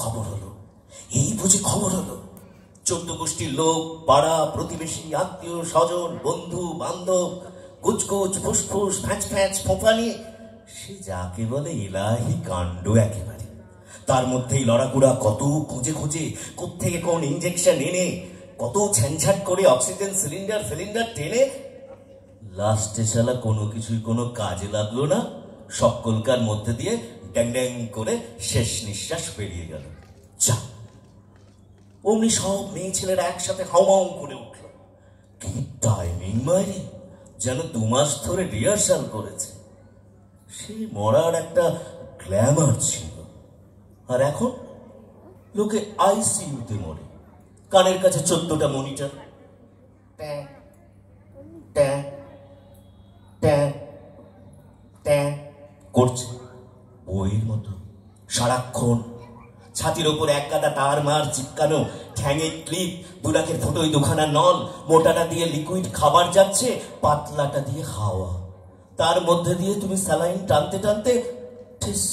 খবর হলো, এই বুঝি খবর হলো। 14 গোষ্ঠীর লোক, পাড়া প্রতিবেশী, আত্মীয় স্বজন, বন্ধু বান্ধব, কুচকুচ ফুসফুস ফ্যাঁচ ফ্যাঁচ ফোঁফানি, সে যাকে বলে ইলাহি কাণ্ড একেবারে। তার মধ্যেই লড়াকুড়া, কত খুঁজে খুঁজে কোত্থেকে কোন ইঞ্জেকশন এনে, কত ছ্যানছাট করে অক্সিজেন সিলিন্ডার টেনে, লাস্টে শালা কোনো কিছুই কোনো কাজে লাগলো না। সব কলকার মধ্যে দিয়ে ড্যাং ড্যাং করে শেষ নিঃশ্বাস বেরিয়ে গেল। যা, অমনি সব মেয়ে ছেলেরা একসাথে হাউমাউ করে উঠল। কি টাইমিং মারি, যেন 2 মাস ধরে রিহার্সাল করেছে। সেই মরার একটা গ্ল্যামার ছিল। আর এখন লোকে আইসিইউতে মরে, কানের কাছে 14টা মনিটর, ট্যাঁ ট্যাঁ ট্যাঁ ট্যাঁ করছে বইয়ের মতো সারাক্ষণ। ছাতির ওপর এক গাদা তার মার চিপকানো, ঠ্যাঙে ক্লিপ, 2 লাখের ফটোই 2খানা নল, মোটাটা দিয়ে লিকুইড খাবার যাচ্ছে, পাতলাটা দিয়ে হাওয়া। তার মধ্যে দিয়ে তুমি স্যালাইন টানতে টানতে ঠিস